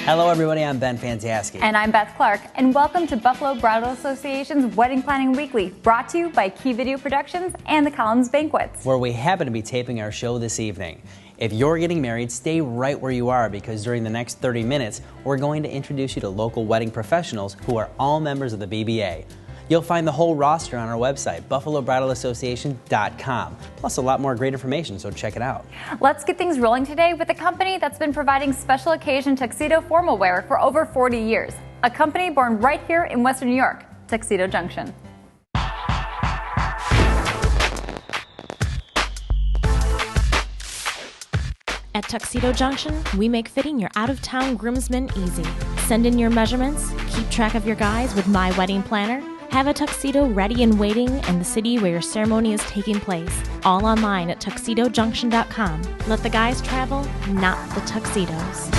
Hello everybody, I'm Ben Fantaski. And I'm Beth Clark, and welcome to Buffalo Bridal Association's Wedding Planning Weekly, brought to you by Key Video Productions and the Collins Banquets, where we happen to be taping our show this evening. If you're getting married, stay right where you are, because during the next 30 minutes, we're going to introduce you to local wedding professionals who are all members of the BBA. You'll find the whole roster on our website, buffalobridalassociation.com, plus a lot more great information, so check it out. Let's get things rolling today with a company that's been providing special occasion tuxedo formal wear for over 40 years. A company born right here in Western New York, Tuxedo Junction. At Tuxedo Junction, we make fitting your out-of-town groomsmen easy. Send in your measurements, keep track of your guys with My Wedding Planner, have a tuxedo ready and waiting in the city where your ceremony is taking place. All online at tuxedojunction.com. Let the guys travel, not the tuxedos.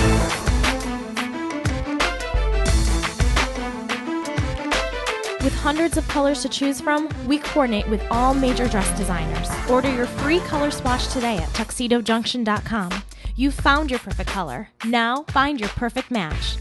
With hundreds of colors to choose from, we coordinate with all major dress designers. Order your free color swatch today at tuxedojunction.com. You've found your perfect color. Now find your perfect match.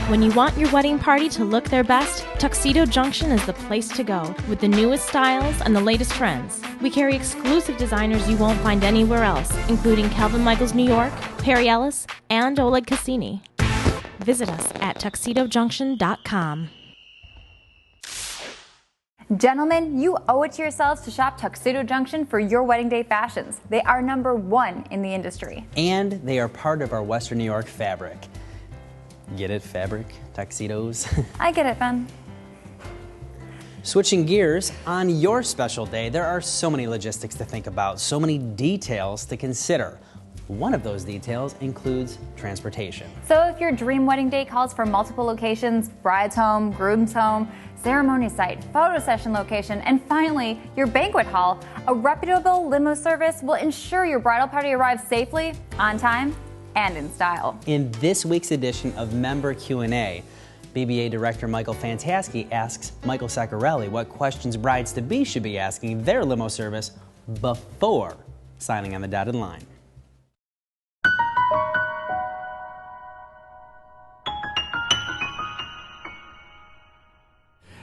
When you want your wedding party to look their best, Tuxedo Junction is the place to go, with the newest styles and the latest trends. We carry exclusive designers you won't find anywhere else, including Calvin Michaels New York, Perry Ellis, and Oleg Cassini. Visit us at tuxedojunction.com. Gentlemen, you owe it to yourselves to shop Tuxedo Junction for your wedding day fashions. They are #1 in the industry. And they are part of our Western New York fabric. Get it? Fabric? Tuxedos? I get it, Ben. Switching gears, on your special day, there are so many logistics to think about, so many details to consider. One of those details includes transportation. So if your dream wedding day calls for multiple locations, bride's home, groom's home, ceremony site, photo session location, and finally, your banquet hall, a reputable limo service will ensure your bridal party arrives safely, on time, and in style. In this week's edition of Member Q&A, BBA Director Michael Fantaski asks Michael Saccarelli what questions brides-to-be should be asking their limo service before signing on the dotted line.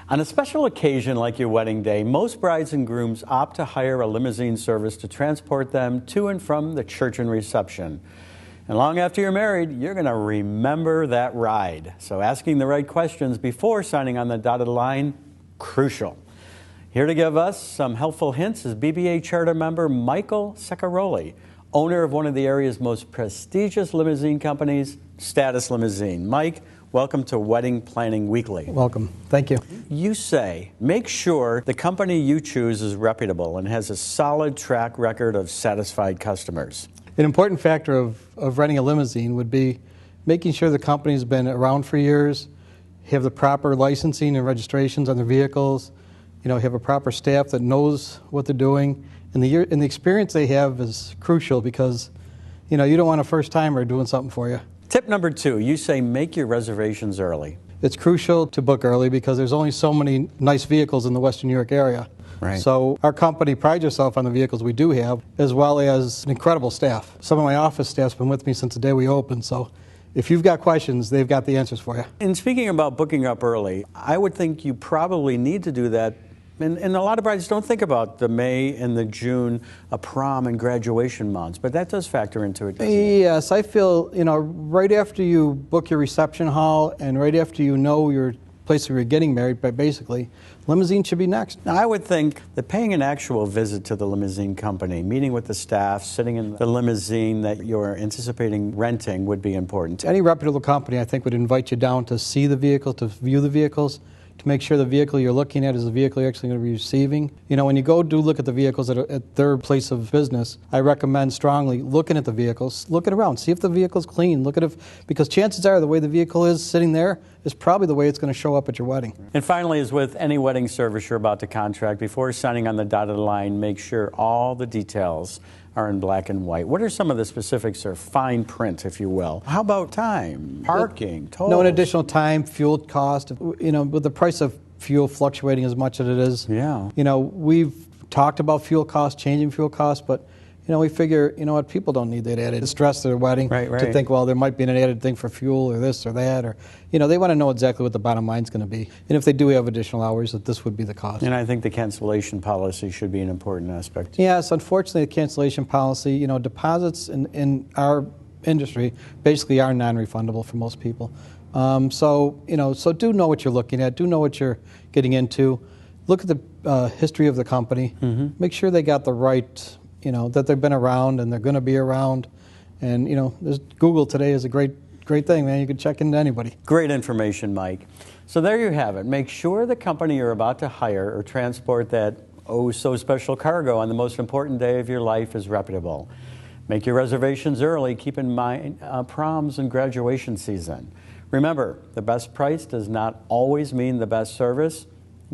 On a special occasion like your wedding day, most brides and grooms opt to hire a limousine service to transport them to and from the church and reception. And long after you're married, you're going to remember that ride. So asking the right questions before signing on the dotted line, crucial. Here to give us some helpful hints is BBA Charter member Michael Saccarelli, owner of one of the area's most prestigious limousine companies, Status Limousine. Mike, welcome to Wedding Planning Weekly. Welcome. Thank you. You say, make sure the company you choose is reputable and has a solid track record of satisfied customers. An important factor of renting a limousine would be making sure the company's been around for years, have the proper licensing and registrations on their vehicles, have a proper staff that knows what they're doing, and the experience they have is crucial because, you don't want a first-timer doing something for you. Tip number 2, you say make your reservations early. It's crucial to book early because there's only so many nice vehicles in the Western New York area. Right. So our company prides itself on the vehicles we do have, as well as an incredible staff. Some of my office staff's been with me since the day we opened, so if you've got questions, they've got the answers for you. And speaking about booking up early, I would think you probably need to do that. And a lot of brides don't think about the May and the June, prom and graduation months, but that does factor into it, doesn't it? Yes, I feel, right after you book your reception hall and right after you know your place where you're getting married, but basically, limousine should be next. Now, I would think that paying an actual visit to the limousine company, meeting with the staff, sitting in the limousine that you're anticipating renting would be important. Any reputable company, I think, would invite you down to see the vehicle, to view the vehicles, to make sure the vehicle you're looking at is the vehicle you're actually going to be receiving. When you go look at the vehicles at their place of business, I recommend strongly looking at the vehicles, looking around, see if the vehicle's clean, because chances are the way the vehicle is sitting there is probably the way it's going to show up at your wedding. And finally, as with any wedding service you're about to contract, before signing on the dotted line, make sure all the details are in black and white. What are some of the specifics or fine print, if you will? How about time, parking, tolls? No additional time, fuel cost. With the price of fuel fluctuating as much as it is. Yeah. We've talked about fuel costs, changing fuel costs, but we figure, what, people don't need that added stress to their wedding Right. to think, well, there might be an added thing for fuel or this or that, or, they want to know exactly what the bottom line's going to be. And if they do have additional hours, that this would be the cost. And I think the cancellation policy should be an important aspect. Yes, unfortunately, the cancellation policy, deposits in our industry basically are non-refundable for most people. So do know what you're looking at. Do know what you're getting into. Look at the history of the company. Make sure they got the right, that they've been around and they're going to be around. And, Google today is a great thing, man. You can check into anybody. Great information, Mike. So there you have it. Make sure the company you're about to hire or transport that so special cargo on the most important day of your life is reputable. Make your reservations early. Keep in mind proms and graduation season. Remember, the best price does not always mean the best service.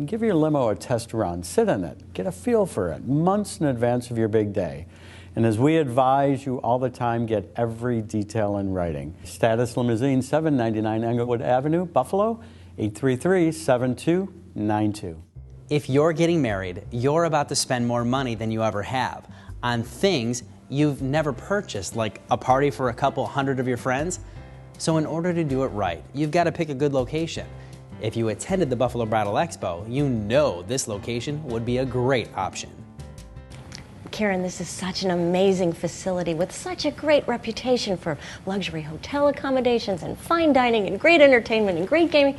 Give your limo a test run. Sit in it. Get a feel for it months in advance of your big day. And as we advise you all the time, get every detail in writing. Status Limousine, 799 Englewood Avenue, Buffalo, 833-7292. If you're getting married, you're about to spend more money than you ever have on things you've never purchased, like a party for a couple hundred of your friends. So in order to do it right, you've got to pick a good location. If you attended the Buffalo Bridal Expo, you know this location would be a great option. Karen, this is such an amazing facility with such a great reputation for luxury hotel accommodations and fine dining and great entertainment and great gaming.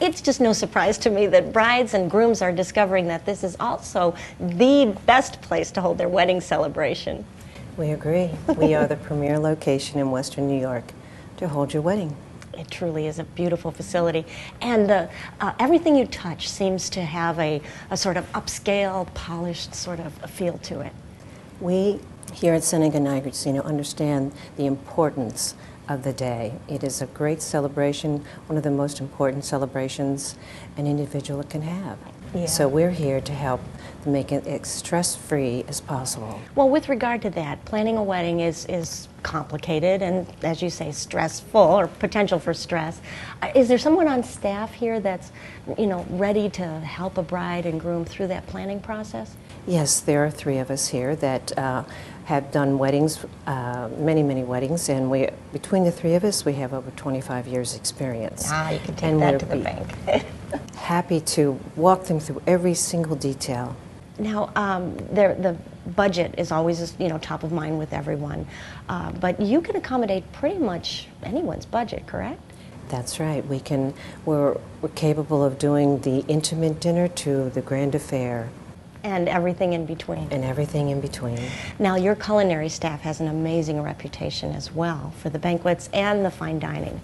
It's just no surprise to me that brides and grooms are discovering that this is also the best place to hold their wedding celebration. We agree. We are the premier location in Western New York to hold your wedding. It truly is a beautiful facility, and everything you touch seems to have a sort of upscale, polished sort of a feel to it. We here at Seneca Niagara Casino understand the importance of the day. It is a great celebration, one of the most important celebrations an individual can have. Yeah. So we're here to help make it as stress-free as possible. Well, with regard to that, planning a wedding is complicated and, as you say, stressful or potential for stress. Is there someone on staff here that's, ready to help a bride and groom through that planning process? Yes, there are 3 of us here that have done weddings, many, many weddings, and between the 3 of us, we have over 25 years experience. You can take that to the bank. Happy to walk them through every single detail. Now, the budget is always, top of mind with everyone, but you can accommodate pretty much anyone's budget, correct? That's right. We're capable of doing the intimate dinner to the grand affair. And everything in between. And everything in between. Now, your culinary staff has an amazing reputation as well for the banquets and the fine dining.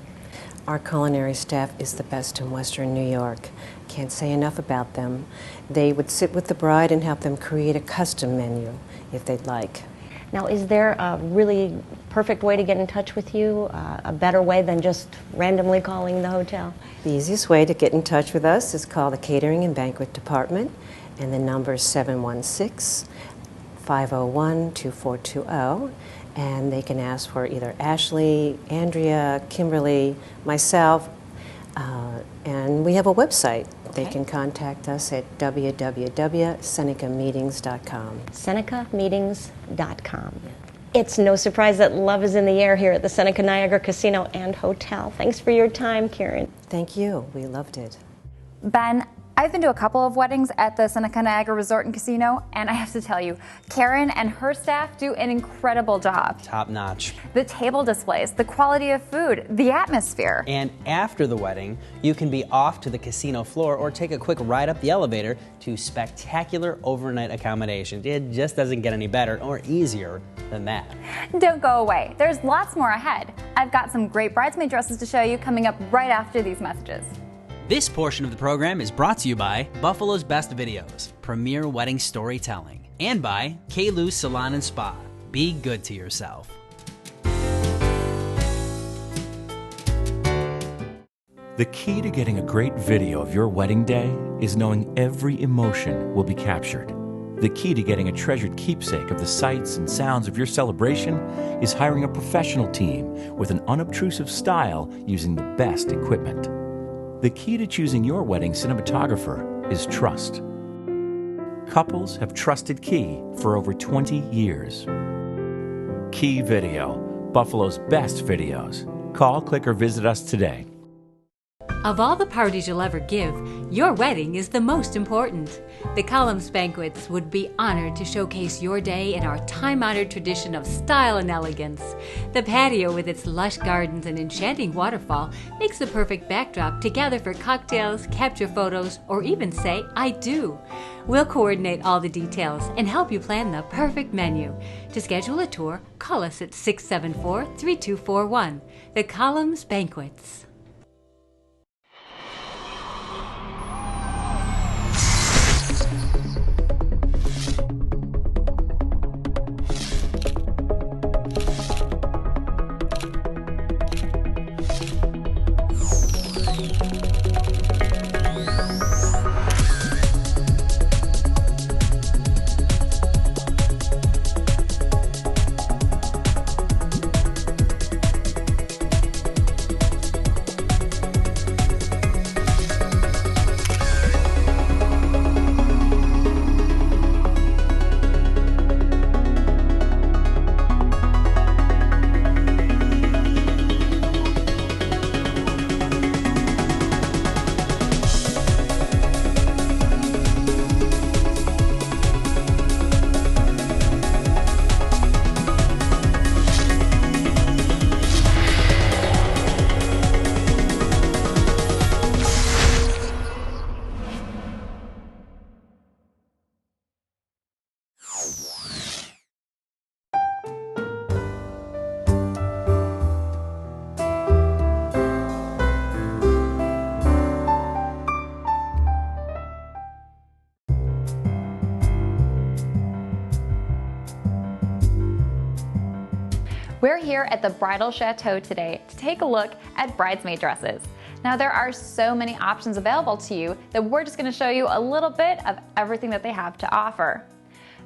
Our culinary staff is the best in Western New York. Can't say enough about them. They would sit with the bride and help them create a custom menu if they'd like. Now, is there a really perfect way to get in touch with you? A better way than just randomly calling the hotel? The easiest way to get in touch with us is call the Catering and Banquet Department, and the number is 716-501-2420. And they can ask for either Ashley, Andrea, Kimberly, myself, and we have a website. Okay. They can contact us at www.senecameetings.com. senecameetings.com. It's no surprise that love is in the air here at the Seneca Niagara Casino and Hotel. Thanks for your time, Karen. Thank you. We loved it. Ben, I've been to a couple of weddings at the Seneca Niagara Resort and Casino, and I have to tell you, Karen and her staff do an incredible job. Top notch. The table displays, the quality of food, the atmosphere. And after the wedding, you can be off to the casino floor or take a quick ride up the elevator to spectacular overnight accommodations. It just doesn't get any better or easier than that. Don't go away. There's lots more ahead. I've got some great bridesmaid dresses to show you coming up right after these messages. This portion of the program is brought to you by Buffalo's Best Videos, premier wedding storytelling, and by K-Lou Salon and Spa. Be good to yourself. The key to getting a great video of your wedding day is knowing every emotion will be captured. The key to getting a treasured keepsake of the sights and sounds of your celebration is hiring a professional team with an unobtrusive style using the best equipment. The key to choosing your wedding cinematographer is trust. Couples have trusted Key for over 20 years. Key Video, Buffalo's best videos. Call, click, or visit us today. Of all the parties you'll ever give, your wedding is the most important. The Columns Banquets would be honored to showcase your day in our time-honored tradition of style and elegance. The patio with its lush gardens and enchanting waterfall makes the perfect backdrop to gather for cocktails, capture photos, or even say, "I do." We'll coordinate all the details and help you plan the perfect menu. To schedule a tour, call us at 674-3241. The Columns Banquets. We're here at the Bridal Chateau today to take a look at bridesmaid dresses. Now there are so many options available to you that we're just going to show you a little bit of everything that they have to offer.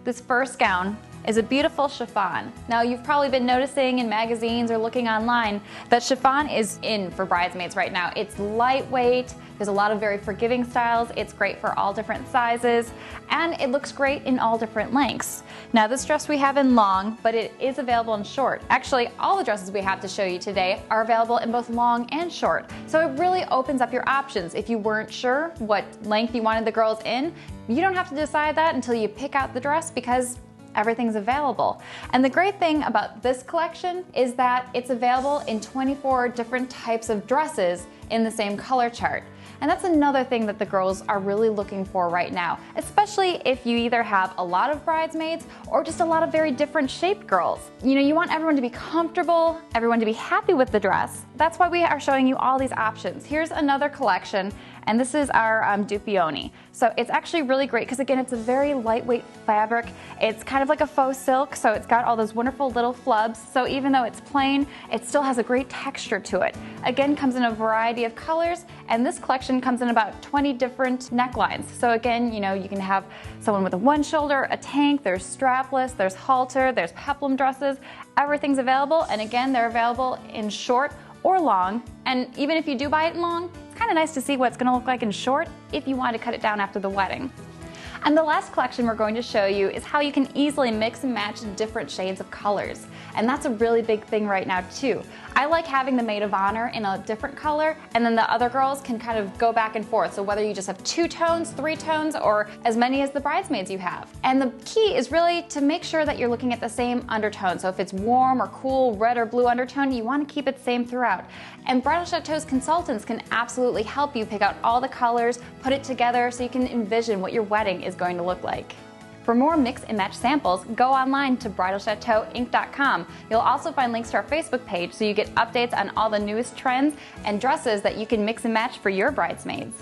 This first gown is a beautiful chiffon. Now you've probably been noticing in magazines or looking online that chiffon is in for bridesmaids right now. It's lightweight, there's a lot of very forgiving styles, it's great for all different sizes, and it looks great in all different lengths. Now this dress we have in long, but it is available in short. Actually, all the dresses we have to show you today are available in both long and short. So it really opens up your options. If you weren't sure what length you wanted the girls in, you don't have to decide that until you pick out the dress because everything's available. And the great thing about this collection is that it's available in 24 different types of dresses in the same color chart. And that's another thing that the girls are really looking for right now, especially if you either have a lot of bridesmaids or just a lot of very different shaped girls. You know, you want everyone to be comfortable, everyone to be happy with the dress. That's why we are showing you all these options. Here's another collection, and this is our Dupioni. So it's actually really great because again, it's a very lightweight fabric. It's kind of like a faux silk, so it's got all those wonderful little flubs. So even though it's plain, it still has a great texture to it. Again, comes in a variety of colors, and this collection comes in about 20 different necklines. So again, you know, you can have someone with a one shoulder, a tank, there's strapless, there's halter, there's peplum dresses. Everything's available, and again, they're available in short or long. And even if you do buy it in long, it's kind of nice to see what it's going to look like in short if you want to cut it down after the wedding. And the last collection we're going to show you is how you can easily mix and match different shades of colors. And that's a really big thing right now too. I like having the maid of honor in a different color, and then the other girls can kind of go back and forth. So whether you just have 2 tones, 3 tones, or as many as the bridesmaids you have. And the key is really to make sure that you're looking at the same undertone. So if it's warm or cool, red or blue undertone, you want to keep it the same throughout. And Bridal Chateau's consultants can absolutely help you pick out all the colors, put it together so you can envision what your wedding is going to look like. For more mix and match samples, go online to bridalchateauinc.com. You'll also find links to our Facebook page so you get updates on all the newest trends and dresses that you can mix and match for your bridesmaids.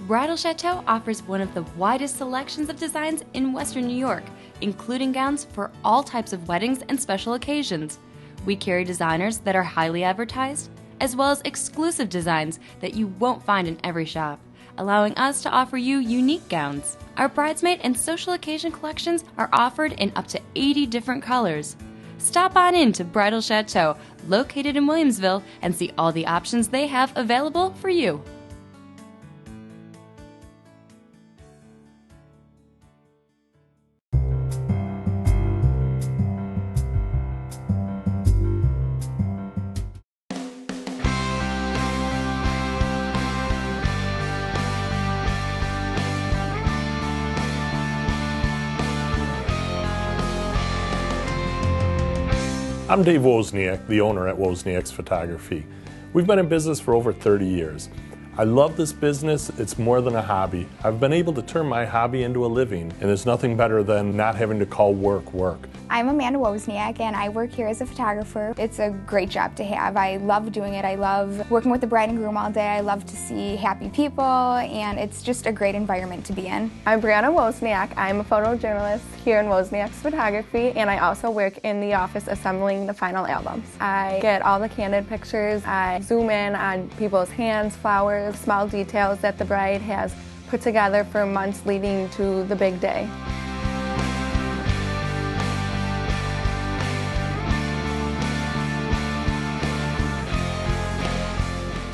Bridal Chateau offers one of the widest selections of designs in Western New York, including gowns for all types of weddings and special occasions. We carry designers that are highly advertised, as well as exclusive designs that you won't find in every shop, allowing us to offer you unique gowns. Our bridesmaid and social occasion collections are offered in up to 80 different colors. Stop on in to Bridal Chateau, located in Williamsville, and see all the options they have available for you. I'm Dave Wozniak, the owner at Wozniak's Photography. We've been in business for over 30 years. I love this business. It's more than a hobby. I've been able to turn my hobby into a living, and there's nothing better than not having to call work work. I'm Amanda Wozniak, and I work here as a photographer. It's a great job to have. I love doing it. I love working with the bride and groom all day. I love to see happy people, and it's just a great environment to be in. I'm Brianna Wozniak. I'm a photojournalist here in Wozniak's Photography, and I also work in the office assembling the final albums. I get all the candid pictures. I zoom in on people's hands, flowers, small details that the bride has put together for months leading to the big day.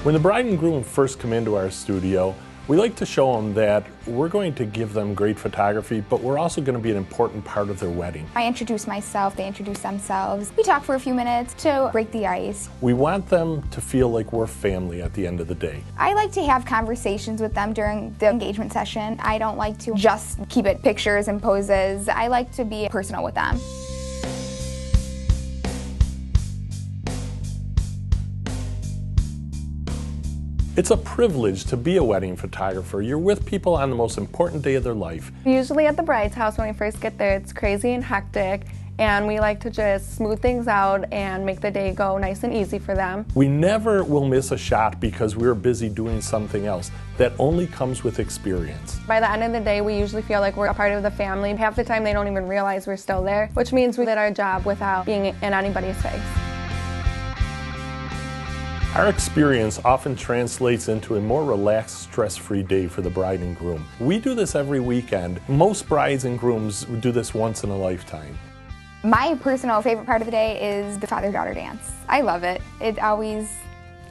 When the bride and groom first come into our studio, we like to show them that we're going to give them great photography, but we're also going to be an important part of their wedding. I introduce myself, they introduce themselves. We talk for a few minutes to break the ice. We want them to feel like we're family at the end of the day. I like to have conversations with them during the engagement session. I don't like to just keep it pictures and poses. I like to be personal with them. It's a privilege to be a wedding photographer. You're with people on the most important day of their life. Usually at the bride's house when we first get there, it's crazy and hectic, and we like to just smooth things out and make the day go nice and easy for them. We never will miss a shot because we're busy doing something else. That only comes with experience. By the end of the day, we usually feel like we're a part of the family. Half the time they don't even realize we're still there, which means we did our job without being in anybody's face. Our experience often translates into a more relaxed, stress-free day for the bride and groom. We do this every weekend. Most brides and grooms do this once in a lifetime. My personal favorite part of the day is the father-daughter dance. I love it. It always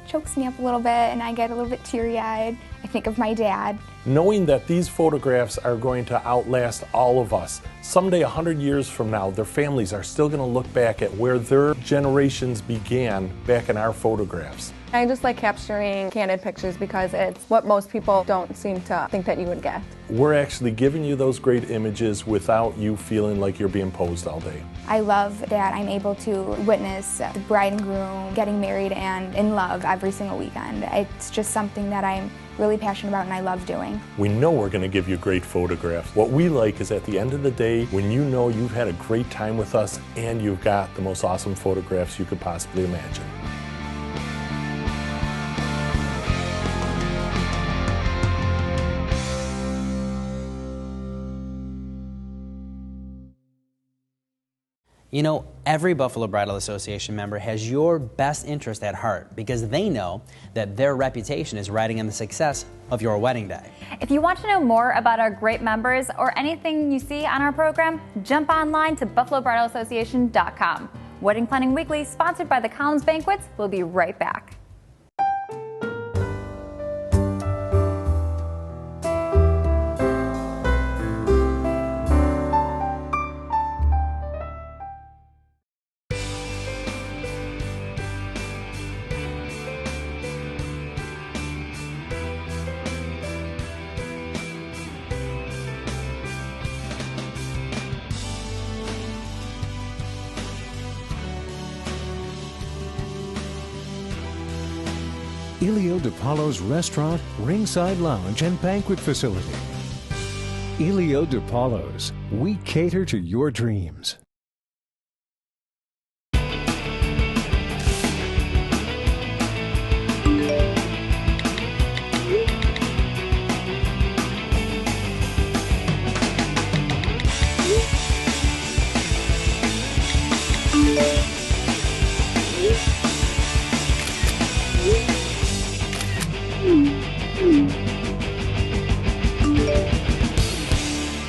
chokes me up a little bit and I get a little bit teary-eyed. I think of my dad. Knowing that these photographs are going to outlast all of us. Someday, 100 years from now, their families are still going to look back at where their generations began back in our photographs. I just like capturing candid pictures because it's what most people don't seem to think that you would get. We're actually giving you those great images without you feeling like you're being posed all day. I love that I'm able to witness the bride and groom getting married and in love every single weekend. It's just something that I'm really passionate about and I love doing. We know we're going to give you great photographs. What we like is at the end of the day, when you know you've had a great time with us and you've got the most awesome photographs you could possibly imagine. You know, every Buffalo Bridal Association member has your best interest at heart because they know that their reputation is riding on the success of your wedding day. If you want to know more about our great members or anything you see on our program, jump online to buffalobridalassociation.com. Wedding Planning Weekly, sponsored by the Collins Banquets, will be right back. Elio DiPaolo's Restaurant, Ringside Lounge, and Banquet Facility. Elio DiPaolo's, we cater to your dreams.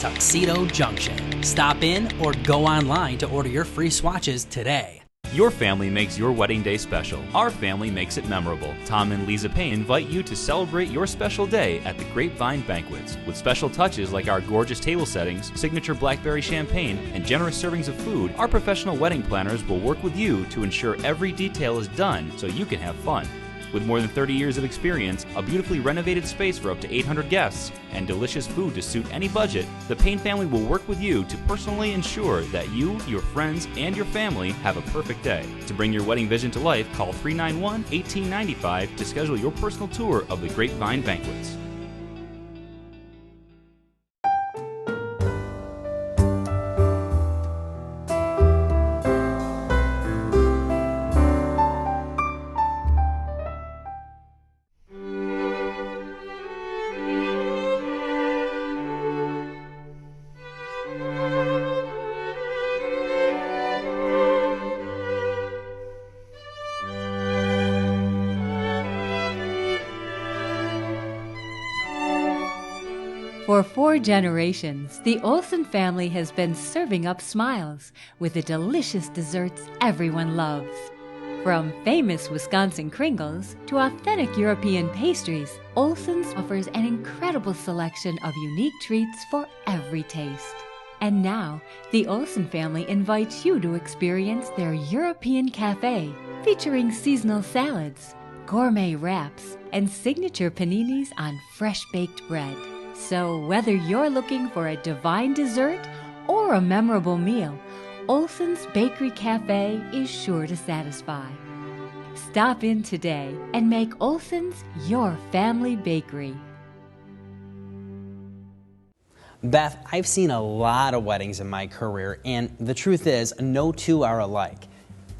Tuxedo Junction. Stop in or go online to order your free swatches today. Your family makes your wedding day special. Our family makes it memorable. Tom and Lisa Payne invite you to celebrate your special day at the Grapevine Banquets. With special touches like our gorgeous table settings, signature blackberry champagne, and generous servings of food, our professional wedding planners will work with you to ensure every detail is done so you can have fun. With more than 30 years of experience, a beautifully renovated space for up to 800 guests, and delicious food to suit any budget, the Payne family will work with you to personally ensure that you, your friends, and your family have a perfect day. To bring your wedding vision to life, call 391-1895 to schedule your personal tour of the Grapevine Banquets. For 4 generations, the Olsen family has been serving up smiles with the delicious desserts everyone loves. From famous Wisconsin Kringles to authentic European pastries, Olsen's offers an incredible selection of unique treats for every taste. And now, the Olsen family invites you to experience their European cafe, featuring seasonal salads, gourmet wraps, and signature paninis on fresh-baked bread. So whether you're looking for a divine dessert or a memorable meal, Olsen's Bakery Cafe is sure to satisfy. Stop in today and make Olsen's your family bakery. Beth, I've seen a lot of weddings in my career, and the truth is, no two are alike.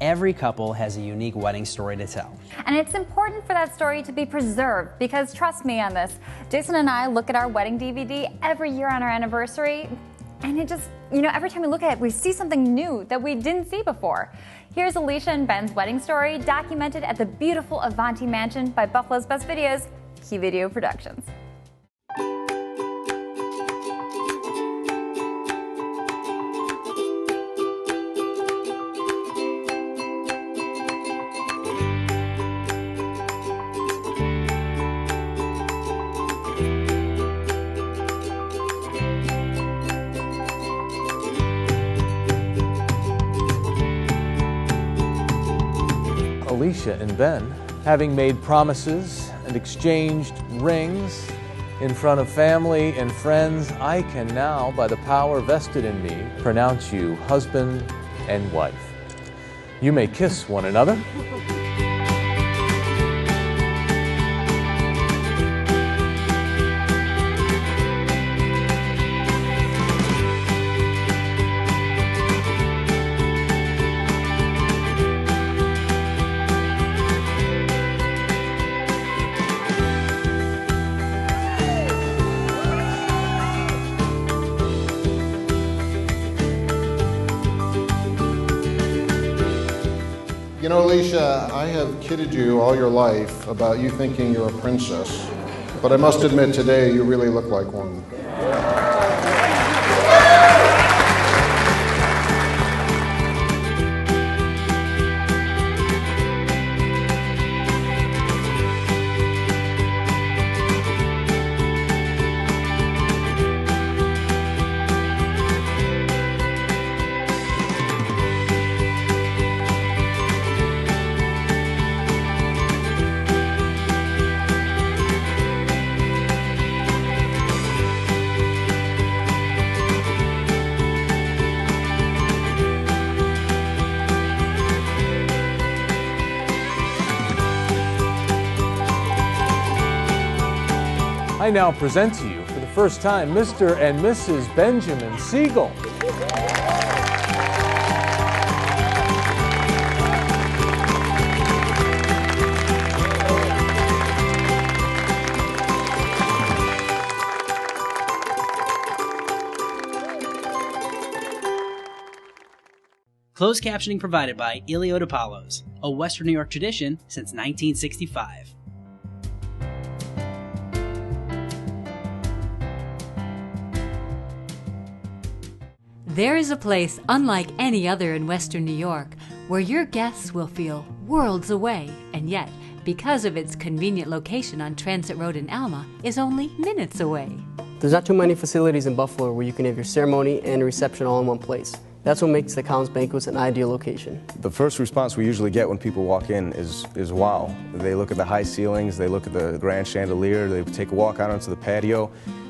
Every couple has a unique wedding story to tell. And it's important for that story to be preserved because trust me on this, Jason and I look at our wedding DVD every year on our anniversary, and it just, every time we look at it, we see something new that we didn't see before. Here's Alicia and Ben's wedding story documented at the beautiful Avanti Mansion by Buffalo's Best Videos, Key Video Productions. Alicia and Ben, having made promises and exchanged rings in front of family and friends, I can now, by the power vested in me, pronounce you husband and wife. You may kiss one another. You know, Alicia, I have kidded you all your life about you thinking you're a princess, but I must admit today you really look like one. I now present to you for the first time Mr. and Mrs. Benjamin Siegel. Closed captioning provided by Elio DePaulos, a Western New York tradition since 1965. There is a place unlike any other in Western New York where your guests will feel worlds away, and yet, because of its convenient location on Transit Road in Alma, is only minutes away. There's not too many facilities in Buffalo where you can have your ceremony and reception all in one place. That's what makes the Collins Banquets an ideal location. The first response we usually get when people walk in is wow. They look at the high ceilings, they look at the grand chandelier, they take a walk out onto the patio,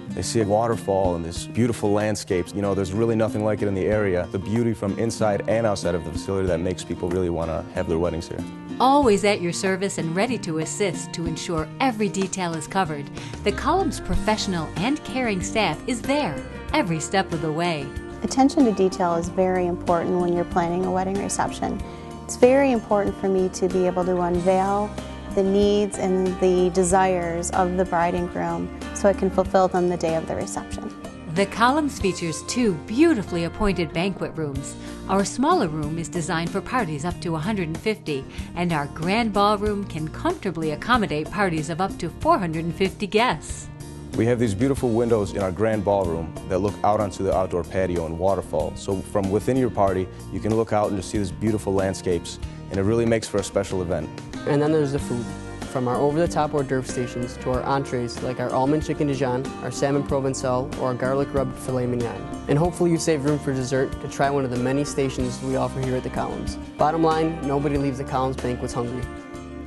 they see a waterfall and this beautiful landscapes. You know, there's really nothing like it in the area. The beauty from inside and outside of the facility that makes people really want to have their weddings here. Always at your service and ready to assist to ensure every detail is covered, the Collins professional and caring staff is there every step of the way. Attention to detail is very important when you're planning a wedding reception. It's very important for me to be able to unveil the needs and the desires of the bride and groom so I can fulfill them the day of the reception. The Columns features 2 beautifully appointed banquet rooms. Our smaller room is designed for parties up to 150, and our grand ballroom can comfortably accommodate parties of up to 450 guests. We have these beautiful windows in our grand ballroom that look out onto the outdoor patio and waterfall. So from within your party, you can look out and just see these beautiful landscapes, and it really makes for a special event. And then there's the food. From our over-the-top hors d'oeuvre stations to our entrees like our almond chicken Dijon, our salmon provençal, or our garlic rubbed filet mignon. And hopefully you save room for dessert to try one of the many stations we offer here at the Columns. Bottom line, nobody leaves the Collins Banquets hungry.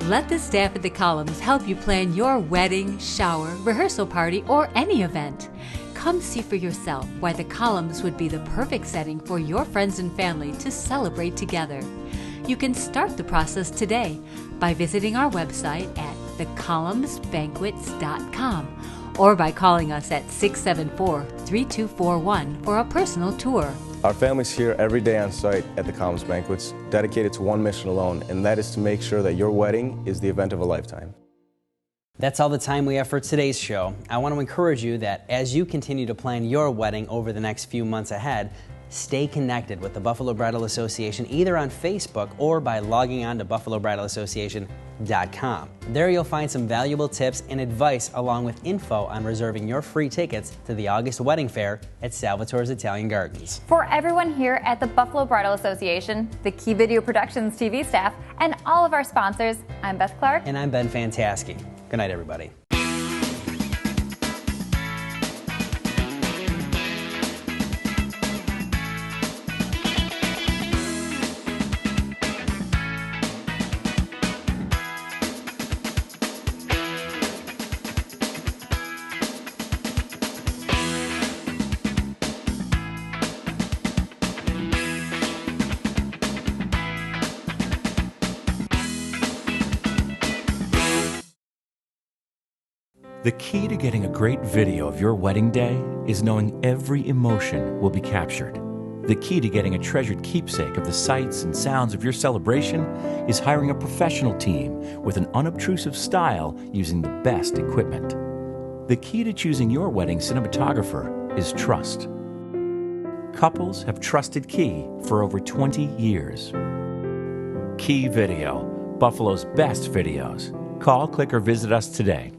Let the staff at the Columns help you plan your wedding, shower, rehearsal party, or any event. Come see for yourself why the Columns would be the perfect setting for your friends and family to celebrate together. You can start the process today by visiting our website at thecolumnsbanquets.com or by calling us at 674-3241 for a personal tour. Our family's here every day on site at the Collins Banquets, dedicated to one mission alone, and that is to make sure that your wedding is the event of a lifetime. That's all the time we have for today's show. I want to encourage you that as you continue to plan your wedding over the next few months ahead, stay connected with the Buffalo Bridal Association either on Facebook or by logging on to buffalobridalassociation.com. There you'll find some valuable tips and advice along with info on reserving your free tickets to the August wedding fair at Salvatore's Italian Gardens. For everyone here at the Buffalo Bridal Association, the Key Video Productions TV staff, and all of our sponsors, I'm Beth Clark. And I'm Ben Fantaschi. Good night, everybody. The key to getting a great video of your wedding day is knowing every emotion will be captured. The key to getting a treasured keepsake of the sights and sounds of your celebration is hiring a professional team with an unobtrusive style using the best equipment. The key to choosing your wedding cinematographer is trust. Couples have trusted Key for over 20 years. Key Video, Buffalo's best videos. Call, click, or visit us today.